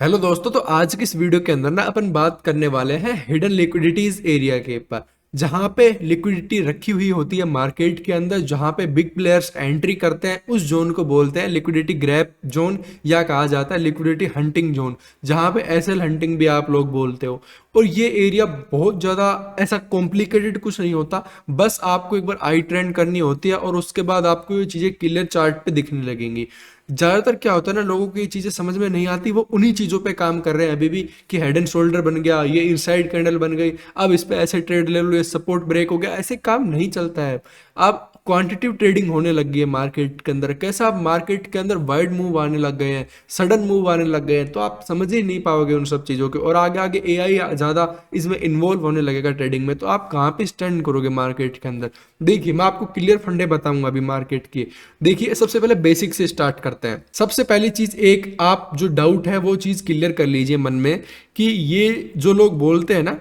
Hello दोस्तों, तो आज की इस वीडियो के अंदर ना अपन बात करने वाले हैं हिडन लिक्विडिटीज एरिया के ऊपर। जहां पे लिक्विडिटी रखी हुई होती है मार्केट के अंदर, जहां पे बिग प्लेयर्स एंट्री करते हैं, उस जोन को बोलते हैं लिक्विडिटी ग्रैब जोन, या कहा जाता है लिक्विडिटी हंटिंग जोन, जहां पे एसएल हंटिंग भी आप लोग बोलते हो। और ये एरिया बहुत ज़्यादा ऐसा कॉम्प्लिकेटेड कुछ नहीं होता, बस आपको एक बार आई ट्रेंड करनी होती है और उसके बाद आपको ये चीज़ें क्लियर चार्ट पे दिखने लगेंगी। ज़्यादातर क्या होता है ना, लोगों को ये चीज़ें समझ में नहीं आती, वो उन्हीं चीज़ों पे काम कर रहे हैं अभी भी, कि हेड एंड शोल्डर बन गया, ये इनसाइड कैंडल बन गई, अब इस पे ऐसे ट्रेड ले लो, ये सपोर्ट ब्रेक हो गया। ऐसे काम नहीं चलता है। अब क्वांटिटिव ट्रेडिंग होने लग गई है मार्केट के अंदर। कैसा, आप मार्केट के अंदर वाइड मूव आने लग गए हैं, सडन मूव आने लग गए हैं, तो आप समझ ही नहीं पाओगे उन सब चीज़ों के। और आगे आगे एआई ज़्यादा इसमें इन्वॉल्व होने लगेगा ट्रेडिंग में, तो आप कहाँ पे स्टैंड करोगे मार्केट के अंदर। देखिए, मैं आपको क्लियर फंडे बताऊंगा अभी मार्केट की। देखिए, सबसे पहले बेसिक से स्टार्ट करते हैं। सबसे पहली चीज़, एक आप जो डाउट है वो चीज़ क्लियर कर लीजिए मन में, कि ये जो लोग बोलते हैं ना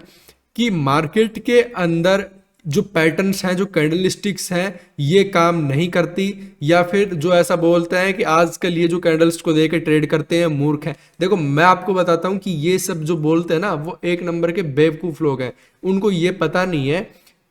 कि मार्केट के अंदर जो पैटर्न्स हैं, जो कैंडलस्टिक्स हैं, ये काम नहीं करती, या फिर जो ऐसा बोलते हैं कि आजकल ये जो कैंडल्स को देके ट्रेड करते हैं मूर्ख हैं। देखो, मैं आपको बताता हूं कि ये सब जो बोलते हैं ना, वो एक नंबर के बेवकूफ लोग हैं। उनको ये पता नहीं है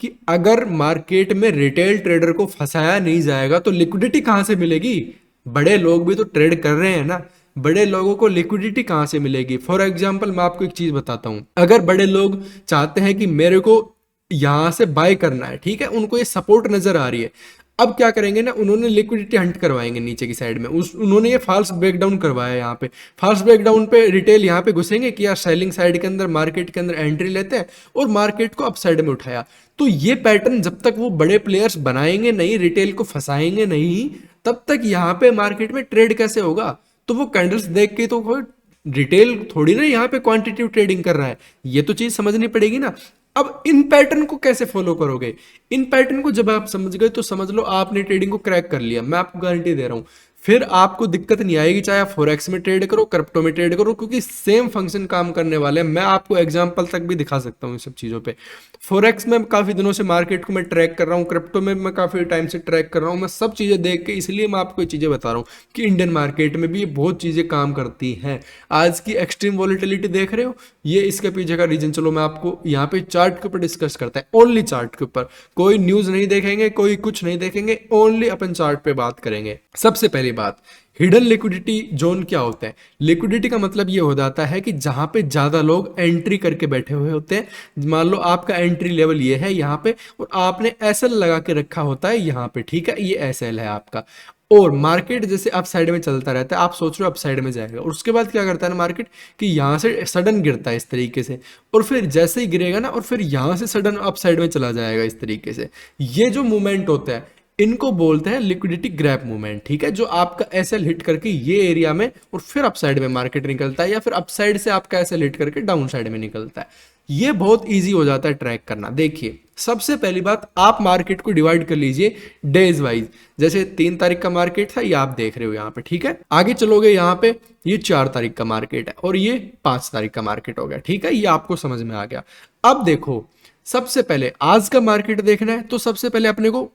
कि अगर मार्केट में रिटेल ट्रेडर को फंसाया नहीं जाएगा तो लिक्विडिटी कहां से मिलेगी। बड़े लोग भी तो ट्रेड कर रहे हैं ना, बड़े लोगों को लिक्विडिटी कहां से मिलेगी। फॉर एग्जाम्पल, मैं आपको एक चीज बताता हूं। अगर बड़े लोग चाहते हैं कि मेरे को यहां से बाय करना है, ठीक है, उनको ये सपोर्ट नजर आ रही है, अब क्या करेंगे ना, उन्होंने लिक्विडिटी हंट करवाएंगे नीचे की साइड में। उन्होंने ये फॉल्स ब्रेकडाउन करवाया। यहाँ पे फॉल्स ब्रेकडाउन पे रिटेल यहाँ पे घुसेंगे कि यार सेलिंग साइड के अंदर, मार्केट के अंदर एंट्री लेते हैं, और मार्केट को अप साइड में उठाया। तो ये पैटर्न जब तक वो बड़े प्लेयर्स बनाएंगे नहीं, रिटेल को फंसाएंगे नहीं, तब तक यहाँ पे मार्केट में ट्रेड कैसे होगा। तो वो कैंडल्स देख के तो रिटेल थोड़ी ना यहाँ पे क्वांटिटेटिव ट्रेडिंग कर रहा है, ये तो चीज समझनी पड़ेगी ना। अब इन पैटर्न को कैसे फॉलो करोगे। इन पैटर्न को जब आप समझ गए तो समझ लो आपने ट्रेडिंग को क्रैक कर लिया, मैं आपको गारंटी दे रहा हूं। फिर आपको दिक्कत नहीं आएगी, चाहे आप फॉरेक्स में ट्रेड करो, क्रिप्टो में ट्रेड करो, क्योंकि सेम फंक्शन काम करने वाले हैं। मैं आपको एग्जांपल तक भी दिखा सकता हूँ इन सब चीज़ों पे। फॉरेक्स में काफ़ी दिनों से मार्केट को मैं ट्रैक कर रहा हूँ, क्रिप्टो में मैं काफ़ी टाइम से ट्रैक कर रहा हूँ। मैं सब चीज़ें देख के इसलिए मैं आपको ये चीज़ें बता रहा हूँ कि इंडियन मार्केट में भी ये बहुत चीज़ें काम करती हैं। आज की एक्सट्रीम वॉलेटिलिटी देख रहे हो, ये इसके पीछे का रीजन। चलो मैं आपको यहाँ पे चार्ट के ऊपर डिस्कस करते हैं, ओनली चार्ट के ऊपर। कोई न्यूज़ नहीं देखेंगे, कोई कुछ नहीं देखेंगे, ओनली अपन चार्ट पे बात करेंगे। सबसे पहली बात, हिडन लिक्विडिटी जोन क्या होता है। लिक्विडिटी का मतलब ये हो जाता है कि जहां पे ज्यादा लोग एंट्री करके बैठे हुए होते हैं। मान लो आपका एंट्री लेवल ये है यहाँ पे, और आपने एसएल लगा के रखा होता है यहाँ पे, ठीक है, ये एसएल है आपका। और मार्केट जैसे अप साइड में चलता रहता है, आप सोच रहे हो अप साइड में जाएगा, और उसके बाद क्या करता है ना मार्केट, कि यहाँ से सडन गिरता है इस तरीके से, और फिर जैसे ही गिरेगा ना, और फिर यहाँ से सडन अप साइड में चला जाएगा इस तरीके से। ये जो मूवमेंट होता है, इनको बोलते हैं लिक्विडिटी ग्रैब मूवमेंट, ठीक है, जो आपका एसएल हिट करके ये एरिया में, और फिर अप साइड में मार्केट निकलता है, या फिर अप साइड से आपका एसएल हिट करके डाउन साइड में निकलता है। ये बहुत इजी हो जाता है ट्रैक करना। देखिए, सबसे पहली बात, आप मार्केट को डिवाइड कर लीजिए डेज वाइज। जैसे 3 तारीख का मार्केट था, ये आप देख रहे हो यहाँ पे, ठीक है। आगे चलोगे यहाँ पे, ये 4 तारीख का मार्केट है, और ये 5 तारीख का मार्केट हो गया, ठीक है, ये आपको समझ में आ गया। अब देखो, सबसे पहले आज का मार्केट देखना है, तो सबसे पहले अपने को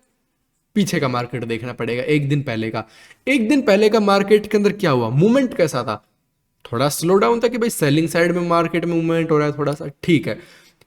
पीछे का मार्केट देखना पड़ेगा, एक दिन पहले का। एक दिन पहले का मार्केट के अंदर क्या हुआ, मूवमेंट कैसा था। थोड़ा स्लो डाउन था, कि भाई सेलिंग साइड में मार्केट में मूवमेंट हो रहा है थोड़ा सा, ठीक है।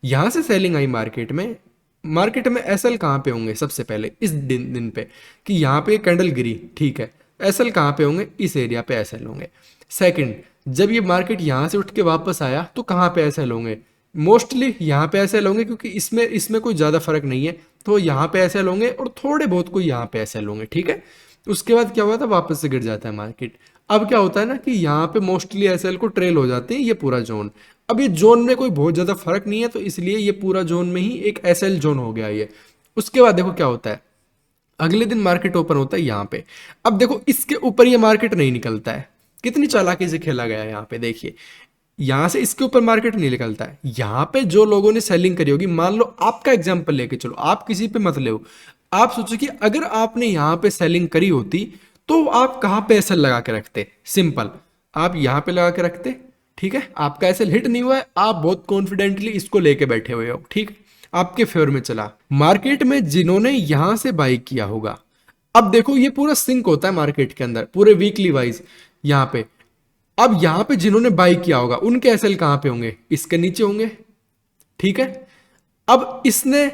यहां से सेलिंग आई मार्केट में। मार्केट में एसएल कहां पे होंगे सबसे पहले इस दिन पे, कि यहां पे कैंडल गिरी, ठीक है, एसएल कहां पे होंगे, इस एरिया पे एसएल होंगे। सेकंड, जब ये मार्केट यहां से उठ के वापस आया, तो कहां पे एसएल होंगे, मोस्टली यहाँ पे एसएल होंगे, क्योंकि इसमें इसमें कोई ज़्यादा फर्क नहीं है, तो यहाँ पे एसएल होंगे, और थोड़े बहुत कोई यहाँ पे एसएल होंगे, ठीक है। उसके बाद क्या हुआ था, वापस से गिर जाता है मार्केट। अब क्या होता है ना, कि यहाँ पे मोस्टली एसएल को ट्रेल हो जाते हैं ये पूरा जोन। अब ये जोन में कोई बहुत ज़्यादा फर्क नहीं है, तो इसलिए ये पूरा जोन में ही एक एसएल जोन हो गया ये। उसके बाद देखो क्या होता है, अगले दिन मार्केट ओपन होता है यहाँ पे। अब देखो, इसके ऊपर ये मार्केट नहीं निकलता है, कितनी चालाकी से खेला गया है यहाँ पे। देखिए, यहां से इसके ऊपर मार्केट नहीं निकलता है। यहां पे जो लोगों ने सेलिंग करी होगी, मान लो आपका एग्जांपल लेके चलो, आप किसी पे मत ले, आप सोचो कि अगर आपने यहां पे सेलिंग करी होती, तो आप कहां पे एसएल लगा के रखते। सिंपल, आप यहां पे लगा के रखते, ठीक है। आपका एसएल हिट नहीं हुआ है, आप बहुत कॉन्फिडेंटली इसको लेके बैठे हुए हो, ठीक, आपके फेवर में चला। मार्केट में जिन्होंने यहां से बाई किया होगा, अब देखो ये पूरा सिंक होता है मार्केट के अंदर, पूरे वीकली वाइज। यहाँ पे अब यहां पे जिन्होंने बाई किया होगा उनके एसएल कहां पे होंगे, इसके नीचे होंगे, ठीक है। अब इसने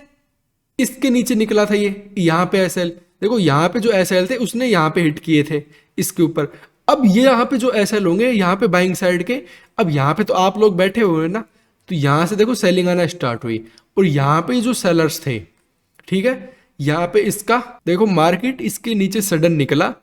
इसके नीचे निकला था, ये यहां पे एसएल, देखो यहां पे जो एसएल थे उसने यहां पे हिट किए थे इसके ऊपर। अब ये यहां पे जो एसएल होंगे यहाँ पे बाइंग साइड के, अब यहां पे तो आप लोग बैठे हुए हैं ना, तो यहां से देखो सेलिंग आना स्टार्ट हुई, और यहां पे जो सेलर्स थे, ठीक है, यहां पे इसका देखो मार्केट इसके नीचे सडन निकला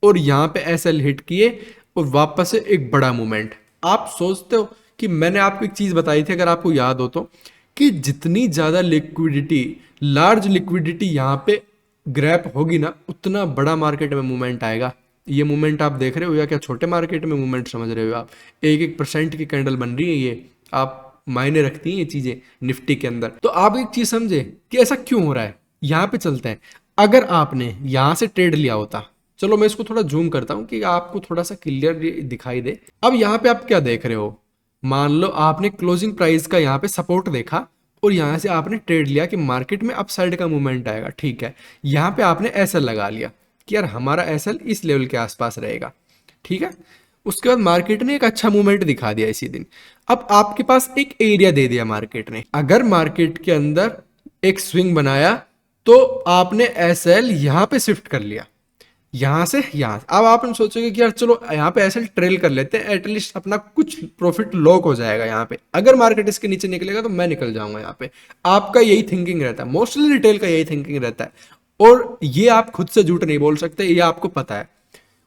और यहां पे एसएल हिट किए और वापस से एक बड़ा मूवमेंट। आप सोचते हो कि मैंने आपको एक चीज बताई थी, अगर आपको याद हो तो, कि जितनी ज्यादा लिक्विडिटी, लार्ज लिक्विडिटी यहां पे ग्रैप होगी ना, उतना बड़ा मार्केट में मूवमेंट आएगा। ये मूवमेंट आप देख रहे हो या क्या छोटे मार्केट में मूवमेंट समझ रहे हो आप? 1-1% की कैंडल बन रही है, ये आप मायने रखती हैं ये चीजें निफ्टी के अंदर। तो आप एक चीज समझे कि ऐसा क्यों हो रहा है। यहां पे चलते हैं, अगर आपने यहां से ट्रेड लिया होता, चलो मैं इसको थोड़ा जूम करता हूं कि आपको थोड़ा सा क्लियर दिखाई दे। अब यहां पे आप क्या देख रहे हो, मान लो आपने क्लोजिंग प्राइस का यहाँ पे सपोर्ट देखा और यहां से आपने ट्रेड लिया कि मार्केट में अपसाइड का मूवमेंट आएगा, ठीक है। यहां पे आपने एसएल लगा लिया कि यार हमारा एसएल इस लेवल के आसपास रहेगा, ठीक है। उसके बाद मार्केट ने एक अच्छा मूवमेंट दिखा दिया इसी दिन। अब आपके पास एक एरिया दे दिया मार्केट ने, अगर मार्केट के अंदर एक स्विंग बनाया तो आपने एसएल यहां पे शिफ्ट कर लिया, यहां से यहां। अब आप सोचोगे कि यार चलो यहाँ पे एसएल ट्रेल कर लेते हैं, एटलीस्ट अपना कुछ प्रॉफिट लॉक हो जाएगा यहाँ पे, अगर मार्केट इसके नीचे निकलेगा तो मैं निकल जाऊंगा यहाँ पे। आपका यही थिंकिंग रहता है, मोस्टली रिटेल का यही थिंकिंग रहता है, और ये आप खुद से झूठ नहीं बोल सकते, ये आपको पता है।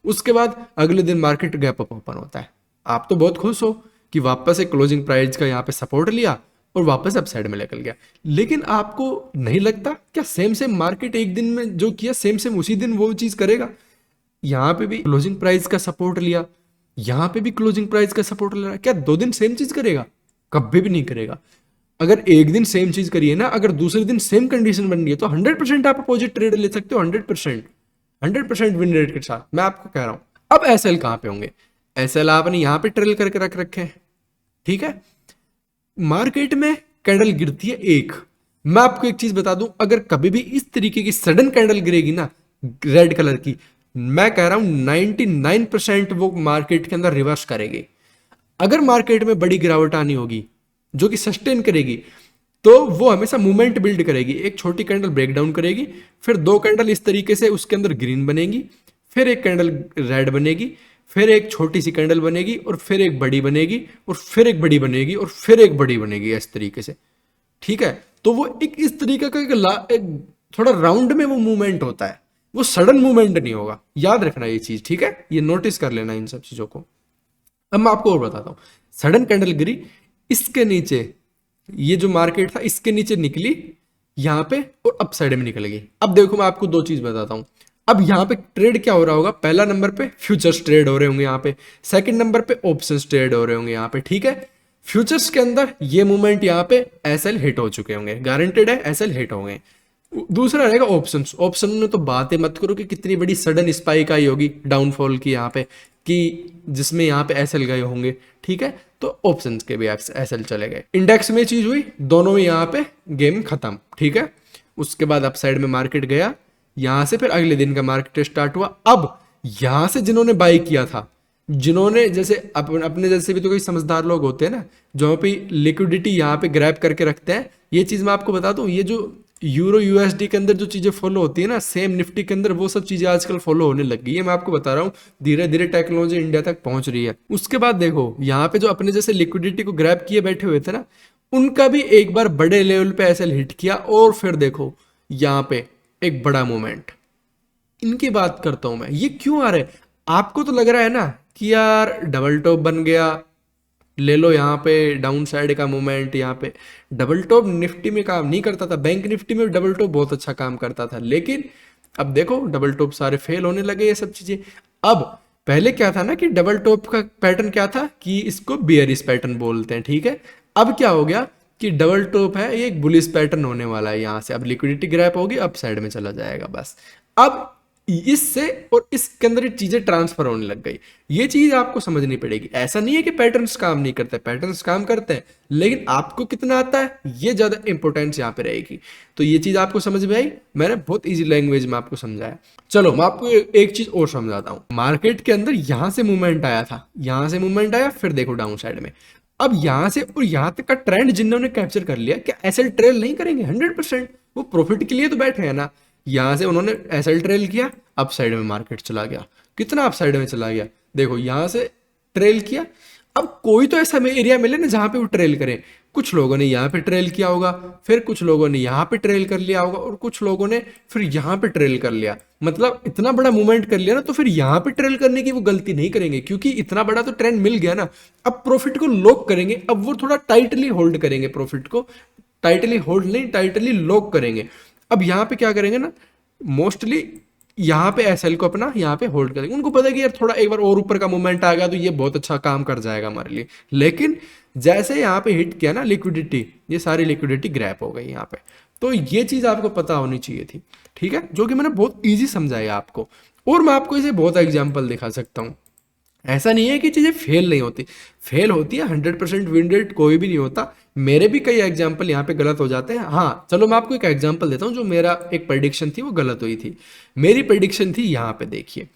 उसके बाद अगले दिन मार्केट गैप अप ओपन होता है, आप तो बहुत खुश हो कि वापस से क्लोजिंग प्राइस का यहाँ पे सपोर्ट लिया और वापस अपसाइड में निकल गया। लेकिन आपको नहीं लगता क्या सेम सेम मार्केट एक दिन में जो किया सेम सेम उसी दिन वो चीज करेगा? यहां पे भी क्लोजिंग प्राइस का सपोर्ट लिया, यहां पे भी क्लोजिंग प्राइस का सपोर्ट ले रहा, क्या 2 दिन सेम चीज करेगा? कभी भी नहीं करेगा। अगर एक दिन सेम चीज करिए ना, अगर दूसरे दिन सेम कंडीशन बन रही है तो 100% आप अपोजिट ट्रेड ले सकते हो, 100% विन रेट के साथ, मैं आपको कह रहा हूं। अब एसएल कहां पे होंगे? एसएल आपने यहां पे ट्रेल करके रख रखे हैं, ठीक है। मार्केट में कैंडल गिरती है एक, मैं आपको एक चीज बता दूं, अगर कभी भी इस तरीके की सडन कैंडल गिरेगी ना रेड कलर की, मैं कह रहा हूं 99% वो मार्केट के अंदर रिवर्स करेगी। अगर मार्केट में बड़ी गिरावट आनी होगी जो कि सस्टेन करेगी, तो वो हमेशा मूवमेंट बिल्ड करेगी। एक छोटी कैंडल ब्रेकडाउन करेगी, फिर 2 कैंडल इस तरीके से उसके अंदर ग्रीन बनेगी, फिर एक कैंडल रेड बनेगी, फिर एक छोटी सी कैंडल बनेगी, और फिर एक बड़ी बनेगी, और फिर एक बड़ी बनेगी, और फिर एक बड़ी बनेगी, इस तरीके से, ठीक है। तो वो एक इस तरीके का एक थोड़ा राउंड में वो मूवमेंट होता है, वो सडन मूवमेंट नहीं होगा, याद रखना ये चीज, ठीक है। ये नोटिस कर लेना इन सब चीजों को। अब मैं आपको और बताता हूं, सडन कैंडल गिरी, इसके नीचे ये जो मार्केट था इसके नीचे निकली यहां पे और अप साइड में निकल गई। अब देखो मैं आपको 2 चीज बताता हूं। अब यहां पे ट्रेड क्या हो रहा होगा, पहला नंबर पे फ्यूचर्स ट्रेड हो रहे होंगे यहाँ पे, सेकंड नंबर पे ऑप्शंस ट्रेड हो रहे होंगे यहाँ पे, ठीक है। फ्यूचर्स के अंदर ये मूवमेंट यहाँ पे एसएल हिट हो चुके होंगे, गारंटेड है एसएल हिट होंगे। दूसरा रहेगा ऑप्शंस। ऑप्शन में तो बात ही मत करो कि कितनी बड़ी सडन स्पाइक आई होगी डाउनफॉल की यहाँ पे, कि जिसमें यहाँ पे एसएल गए होंगे, ठीक है। तो ऑप्शंस के भी एसएल चले गए। इंडेक्स में चीज हुई, दोनों में यहाँ पे गेम खत्म, ठीक है। उसके बाद अपसाइड में मार्केट गया, यहां से फिर अगले दिन का मार्केट स्टार्ट हुआ। अब यहां से जिन्होंने बाई किया था, जिन्होंने जैसे अपने जैसे भी तो कोई समझदार लोग होते हैं ना, जो पे लिक्विडिटी यहाँ पे ग्रैब करके रखते हैं। ये चीज मैं आपको बता दूं, ये जो यूरो यूएसडी के अंदर जो चीजें फॉलो होती है ना, सेम निफ्टी के अंदर वो सब चीजें आजकल फॉलो होने लग गई है। मैं आपको बता रहा हूँ, धीरे धीरे टेक्नोलॉजी इंडिया तक पहुंच रही है। उसके बाद देखो यहाँ पे जो अपने जैसे लिक्विडिटी को ग्रैब किए बैठे हुए थे ना, उनका भी एक बार बड़े लेवल पे ऐसे हिट किया, और फिर देखो यहाँ पे एक बड़ा मूवमेंट। इनकी बात करता हूं मैं, ये क्यों आ रहा है? आपको तो लग रहा है ना कि यार डबल टॉप बन गया, ले लो यहाँ पे डाउन साइड का मूवमेंट। यहाँ पे डबल टॉप निफ्टी में काम नहीं करता था, बैंक निफ्टी में डबल टॉप बहुत अच्छा काम करता था, लेकिन अब देखो डबल टॉप सारे फेल होने लगे ये सब चीजें। अब पहले क्या था ना कि डबल टॉप का पैटर्न क्या था कि इसको बियरिश पैटर्न बोलते हैं, ठीक है। अब क्या हो गया कि डबल टॉप है, ये एक बुलिश पैटर्न होने वाला है। यहाँ से अब लिक्विडिटी ग्रैप होगी, अप साइड में चला जाएगा बस। अब इससे और इसके अंदर चीजें ट्रांसफर होने लग गई। ये चीज आपको समझनी पड़ेगी। ऐसा नहीं है कि पैटर्न्स काम नहीं करते, पैटर्न्स काम करते हैं, लेकिन आपको कितना आता है ये ज्यादा इंपॉर्टेंस यहाँ पे रहेगी। तो ये चीज आपको समझ में आई, मैंने बहुत इजी लैंग्वेज में आपको समझाया। चलो मैं आपको एक चीज और समझाता हूँ। मार्केट के अंदर यहां से मूवमेंट आया था, यहां से मूवमेंट आया, फिर देखो डाउन साइड में। अब यहां से और यहां तक का ट्रेंड जिन्होंने कैप्चर कर लिया, क्या एसएल ट्रेल नहीं करेंगे? 100%। वो प्रॉफिट के लिए तो बैठे हैं ना। यहां से उन्होंने एसएल ट्रेल किया, अप साइड में मार्केट चला गया। कितना अप साइड में चला गया देखो, यहां से ट्रेल किया। अब कोई तो ऐसा एरिया मिले ना जहां पे वो ट्रेल करें। कुछ लोगों ने यहाँ पे ट्रेल किया होगा, फिर कुछ लोगों ने यहाँ पे ट्रेल कर लिया होगा, और कुछ लोगों ने फिर यहाँ पे ट्रेल कर लिया। मतलब इतना बड़ा मूवमेंट कर लिया ना, तो फिर यहाँ पे ट्रेल करने की वो गलती नहीं करेंगे, क्योंकि इतना बड़ा तो ट्रेंड मिल गया ना। अब प्रॉफिट को लॉक करेंगे, अब वो थोड़ा टाइटली होल्ड करेंगे प्रॉफिट को, टाइटली होल्ड नहीं, टाइटली लॉक करेंगे। अब यहाँ पे क्या करेंगे ना, मोस्टली यहाँ पे एसएल को अपना यहाँ पे होल्ड करेंगे। उनको पता है कि यार थोड़ा एक बार और ऊपर का मूवमेंट आ गया तो ये बहुत अच्छा काम कर जाएगा हमारे लिए। लेकिन जैसे यहाँ पे हिट किया ना लिक्विडिटी, ये सारी लिक्विडिटी ग्रैप हो गई यहाँ पे। तो ये चीज आपको पता होनी चाहिए थी, ठीक है, जो कि मैंने बहुत ईजी समझाया आपको। और मैं आपको इसे बहुत एग्जाम्पल दिखा सकता हूँ। ऐसा नहीं है कि चीजें फेल नहीं होती, फेल होती है। 100% विन रेट कोई भी नहीं होता। मेरे भी कई एग्जाम्पल यहाँ पे गलत हो जाते हैं। हाँ चलो मैं आपको एक एग्जाम्पल देता हूँ, जो मेरा एक प्रेडिक्शन थी वो गलत हुई थी। मेरी प्रेडिक्शन थी यहाँ पे देखिए,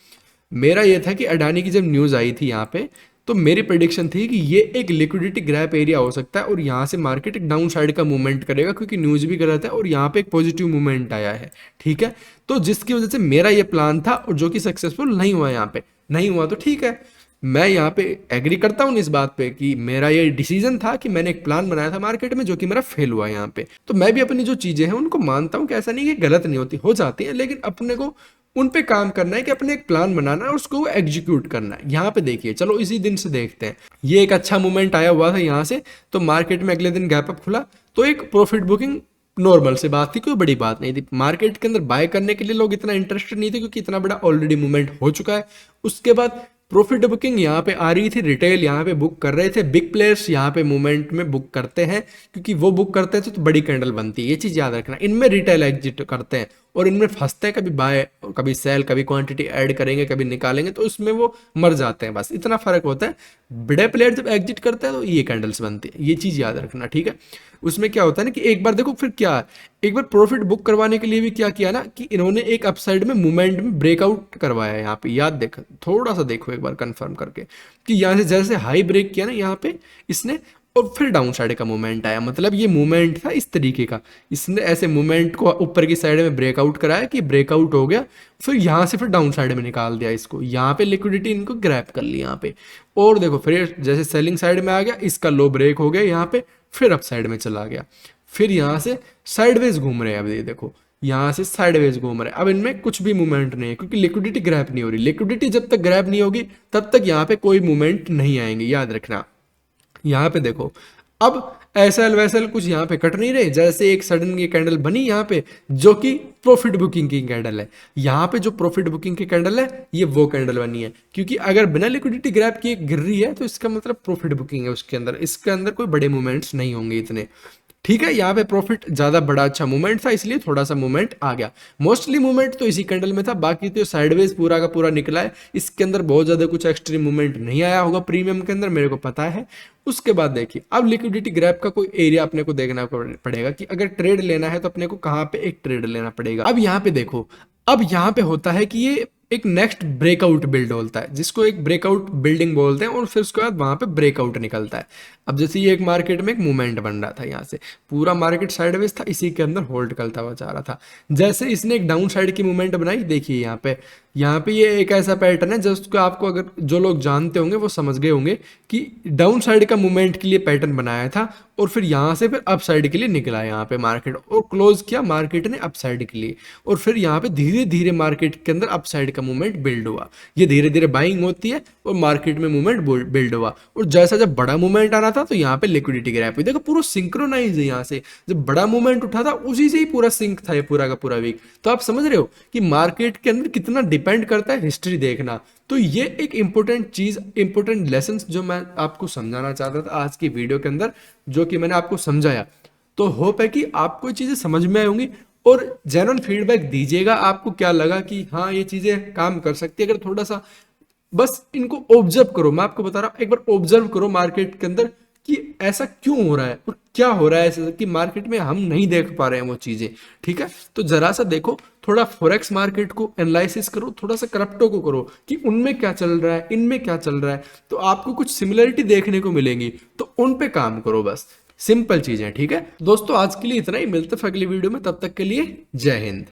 मेरा ये था कि अडानी की जब न्यूज आई थी यहाँ पे, तो मेरी प्रेडिक्शन थी कि ये एक लिक्विडिटी ग्रैप एरिया हो सकता है और यहाँ से मार्केट एक डाउन साइड का मूवमेंट करेगा, क्योंकि न्यूज भी गलत है और यहाँ पे एक पॉजिटिव मूवमेंट आया है, ठीक है। तो जिसकी वजह से मेरा ये प्लान था, और जो कि सक्सेसफुल नहीं हुआ, यहाँ पे नहीं हुआ तो ठीक है। मैं यहाँ पे एग्री करता हूँ इस बात पे कि मेरा ये डिसीजन था कि मैंने एक प्लान बनाया था मार्केट में, जो कि मेरा फेल हुआ यहाँ पे। तो मैं भी अपनी जो चीजें हैं उनको मानता हूँ कि ऐसा नहीं कि गलत नहीं होती, हो जाती है, लेकिन अपने को उन पे काम करना है कि अपने एक प्लान बनाना है और उसको एग्जीक्यूट करना है। यहाँ पे देखिए, चलो इसी दिन से देखते हैं। ये एक अच्छा मूवमेंट आया हुआ था यहाँ से, तो मार्केट में अगले दिन गैप अप खुला, तो एक प्रॉफिट बुकिंग नॉर्मल से बात थी, कोई बड़ी बात नहीं थी। मार्केट के अंदर बाय करने के लिए लोग इतना इंटरेस्टेड नहीं थे, क्योंकि इतना बड़ा ऑलरेडी मूवमेंट हो चुका है। उसके बाद प्रॉफिट बुकिंग यहाँ पे आ रही थी, रिटेल यहाँ पे बुक कर रहे थे, बिग प्लेयर्स यहाँ पे मूवमेंट में बुक करते हैं, क्योंकि वो बुक करते हैं तो बड़ी कैंडल बनती है। ये चीज याद रखना, इनमें रिटेल एग्जिट करते हैं और इनमें फंसते हैं, कभी बाय कभी सेल, कभी क्वांटिटी ऐड करेंगे, कभी निकालेंगे, तो उसमें वो मर जाते हैं। बस इतना फर्क होता है। बड़े प्लेयर जब एग्जिट करते हैं तो ये कैंडल्स बनती है, ये चीज याद रखना, ठीक है। उसमें क्या होता है ना कि एक बार देखो, फिर क्या, एक बार प्रॉफिट बुक करवाने के लिए भी क्या किया ना कि इन्होंने एक अपसाइड में मूवमेंट में ब्रेकआउट करवाया है। यहाँ पे याद देखो, थोड़ा सा देखो एक बार कंफर्म करके, कि यहाँ से जैसे हाई ब्रेक किया ना यहाँ पे इसने, और फिर डाउन साइड का मूवमेंट आया। मतलब ये मूवमेंट था इस तरीके का, इसने ऐसे मूवमेंट को ऊपर की साइड में ब्रेकआउट कराया कि ब्रेकआउट हो गया, फिर यहाँ से फिर डाउन साइड में निकाल दिया इसको। यहाँ पे लिक्विडिटी इनको ग्रैप कर ली यहाँ पे, और देखो फिर जैसे सेलिंग साइड में आ गया, इसका लो ब्रेक हो गया यहाँ पे, फिर अप साइड में चला गया, फिर यहाँ से साइडवेज घूम रहे हैं। अब ये देखो यहाँ से साइडवेज घूम रहे हैं। अब इनमें कुछ भी मूवमेंट नहीं है, क्योंकि लिक्विडिटी ग्रैप नहीं हो रही। लिक्विडिटी जब तक ग्रैप नहीं होगी तब तक यहाँ पे कोई मूवमेंट नहीं आएंगे, याद रखना। यहाँ पे देखो, अब एसएल वैसल कुछ यहाँ पे कट नहीं रहे, जैसे एक सडन ये कैंडल बनी यहाँ पे, जो कि प्रॉफिट बुकिंग की कैंडल है। यहाँ पे जो प्रॉफिट बुकिंग की कैंडल है, ये वो कैंडल बनी है, क्योंकि अगर बिना लिक्विडिटी ग्रैप किए गिर रही है तो इसका मतलब प्रॉफिट बुकिंग है उसके अंदर, इसके अंदर कोई बड़े मूवमेंट्स नहीं होंगे इतने, ठीक है। यहाँ पे प्रॉफिट ज्यादा बड़ा अच्छा मूवमेंट था, इसलिए थोड़ा सा मूवमेंट आ गया। मोस्टली मूवमेंट तो इसी कैंडल में था, बाकी तो साइडवेज पूरा का पूरा निकला है। इसके अंदर बहुत ज्यादा कुछ एक्सट्रीम मूवमेंट नहीं आया होगा प्रीमियम के अंदर, मेरे को पता है। उसके बाद देखिए, अब लिक्विडिटी ग्रैप का कोई एरिया अपने को देखना पड़ेगा कि अगर ट्रेड लेना है तो अपने को कहाँ पे एक ट्रेड लेना पड़ेगा। अब यहाँ पे देखो, अब यहाँ पे होता है कि ये एक नेक्स्ट ब्रेकआउट बिल्ड होता है, जिसको एक ब्रेकआउट बिल्डिंग बोलते हैं, और फिर उसके बाद वहां पे ब्रेकआउट निकलता है। अब जैसे ये एक मार्केट में एक मूवमेंट बन रहा था, यहाँ से पूरा मार्केट साइडवेज था, इसी के अंदर होल्ड करता हुआ जा रहा था। जैसे इसने एक डाउन साइड की मूवमेंट बनाई, देखिए यहाँ पे ये एक ऐसा पैटर्न है जिसको आपको, अगर जो लोग जानते होंगे वो समझ गए होंगे कि डाउन साइड का मूवमेंट के लिए पैटर्न बनाया था, और फिर यहाँ से फिर अप साइड के लिए निकला यहाँ पे मार्केट, और क्लोज किया मार्केट ने अप साइड के लिए, और फिर यहाँ पे धीरे धीरे मार्केट के अंदर अप साइड का मूवमेंट बिल्ड हुआ। ये धीरे धीरे बाइंग होती है और मार्केट में मूवमेंट बिल्ड हुआ, और जैसा जब बड़ा मूवमेंट आना था तो यहाँ पे लिक्विडिटी ग्रैप हुई। देखो पूरा सिंक्रोनाइज है, यहाँ से जब बड़ा मूवमेंट उठा था उसी से ही पूरा सिंक था ये पूरा का पूरा वीक। तो आप समझ रहे हो कि मार्केट के अंदर कितना डिपेंड करता है हिस्ट्री देखना। तो ये एक इंपॉर्टेंट चीज, इंपॉर्टेंट लेसन जो मैं आपको समझाना चाहता था आज की वीडियो के अंदर, जो कि मैंने आपको समझाया। तो होप है कि आपको ये चीजें समझ में आई होंगी। और जेन्युइन फीडबैक दीजिएगा, आपको क्या लगा कि हाँ ये चीजें काम कर सकती है। अगर थोड़ा सा बस इनको ऑब्जर्व करो, मैं आपको बता रहा हूँ, एक बार ऑब्जर्व करो मार्केट के अंदर कि ऐसा क्यों हो रहा है और क्या हो रहा है ऐसा कि मार्केट में हम नहीं देख पा रहे हैं वो चीजें। ठीक है, तो जरा सा देखो, थोड़ा फॉरेक्स मार्केट को एनालिसिस करो, थोड़ा सा क्रिप्टो को करो कि उनमें क्या चल रहा है, इनमें क्या चल रहा है, तो आपको कुछ सिमिलरिटी देखने को मिलेंगी, तो उन पे काम करो बस। सिंपल चीजें। ठीक है दोस्तों, आज के लिए इतना ही, मिलते हैं अगली वीडियो में, तब तक के लिए जय हिंद।